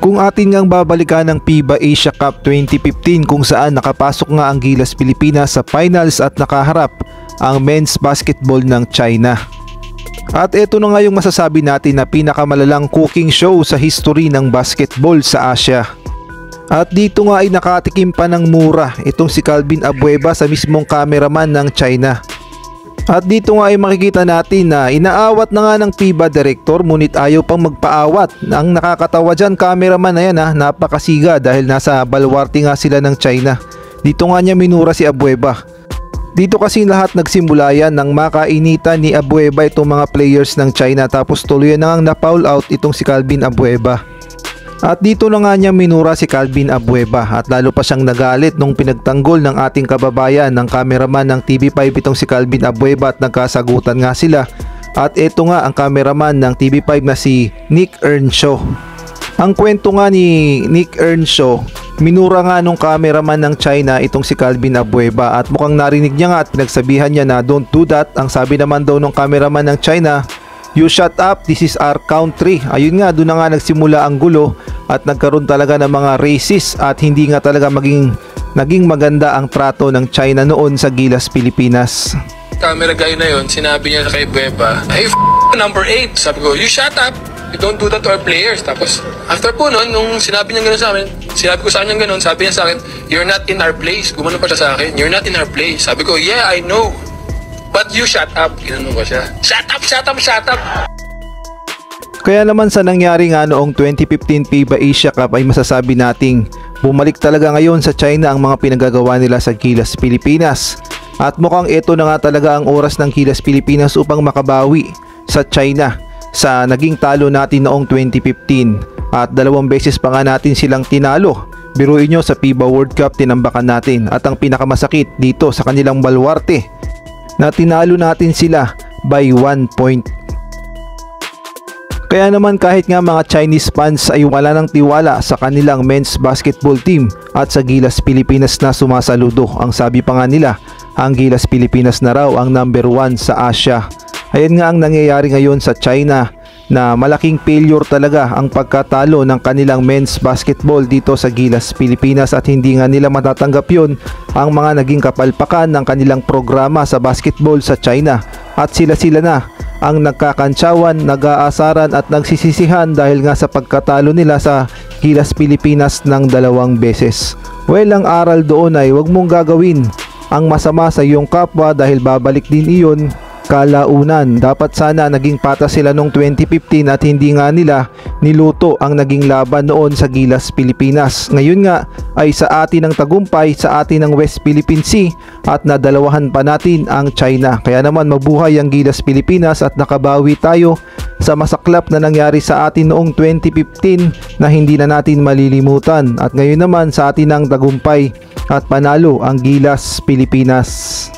Kung atin ngang babalikan ng FIBA Asia Cup 2015 kung saan nakapasok nga ang Gilas Pilipinas sa finals at nakaharap ang men's basketball ng China. At ito na nga yung masasabi natin na pinakamalalang cooking show sa history ng basketball sa Asia. At dito nga ay nakatikim pa ng mura itong si Calvin Abueva sa mismong cameraman ng China. At dito nga ay makikita natin na inaawat na nga ng FIBA director ngunit ayaw pang magpaawat. Ang nakakatawa dyan, cameraman na yan napakasiga dahil nasa baluarte nga sila ng China. Dito nga niya minura si Abueva. Dito kasi lahat nagsimula yan nang makainitan ni Abueva itong mga players ng China tapos tuluyan na ngang na-foul out itong si Calvin Abueva. At dito na nga niya minura si Calvin Abueva at lalo pa siyang nagalit nung pinagtanggol ng ating kababayan ng cameraman ng TV5 itong si Calvin Abueva at nagkasagutan nga sila. At ito nga ang cameraman ng TV5 na si Nick Earnshaw. Ang kwento nga ni Nick Earnshaw, minura nga nung cameraman ng China itong si Calvin Abueva at mukhang narinig niya nga at pinagsabihan niya na don't do that. Ang sabi naman daw ng cameraman ng China, "You shut up, this is our country." Ayun nga, doon na nga nagsimula ang gulo at nagkaroon talaga ng mga racist at hindi nga talaga naging maganda ang trato ng China noon sa Gilas Pilipinas. Camera guy na yon, sinabi niya kay Bueva, "Hey, number 8. Sabi ko, "You shut up. You don't do that to our players." Tapos, after po nun, nung sinabi niya gano'n sa amin, sinabi ko sa kanya gano'n, sabi niya sa akin, "You're not in our place." Gumano pa siya sa akin, "You're not in our place." Sabi ko, "Yeah, I know. But you shut up." Ginano ko siya. Shut up, shut up, shut up. Kaya naman sa nangyari nga noong 2015 FIBA Asia Cup ay masasabi nating bumalik talaga ngayon sa China ang mga pinagagawa nila sa Gilas Pilipinas. At mukhang ito na nga talaga ang oras ng Gilas Pilipinas upang makabawi sa China sa naging talo natin noong 2015. At 2 beses pa nga natin silang tinalo. Biruin nyo, sa FIBA World Cup tinambakan natin at ang pinakamasakit dito sa kanilang baluarte na tinalo natin sila by 1 point. Kaya naman kahit nga mga Chinese fans ay wala ng tiwala sa kanilang men's basketball team at sa Gilas Pilipinas na sumasaludo. Ang sabi pa nga nila, ang Gilas Pilipinas na raw ang number 1 sa Asia. Ayan nga ang nangyayari ngayon sa China na malaking failure talaga ang pagkatalo ng kanilang men's basketball dito sa Gilas Pilipinas at hindi nga nila matatanggap yun ang mga naging kapalpakan ng kanilang programa sa basketball sa China at sila na ang nagkakantsawan, nag-aasaran at nagsisisihan dahil nga sa pagkatalo nila sa Gilas Pilipinas ng 2 beses. Well, ang aral doon ay huwag mong gagawin ang masama sa iyong kapwa dahil babalik din iyon kalaunan. Dapat sana naging patas sila noong 2015 at hindi nga nila niluto ang naging laban noon sa Gilas Pilipinas. Ngayon nga ay sa atin ang tagumpay, sa atin ang West Philippine Sea at nadalawahan pa natin ang China. Kaya naman mabuhay ang Gilas Pilipinas at nakabawi tayo sa masaklap na nangyari sa atin noong 2015 na hindi na natin malilimutan. At ngayon naman sa atin ang tagumpay at panalo ang Gilas Pilipinas.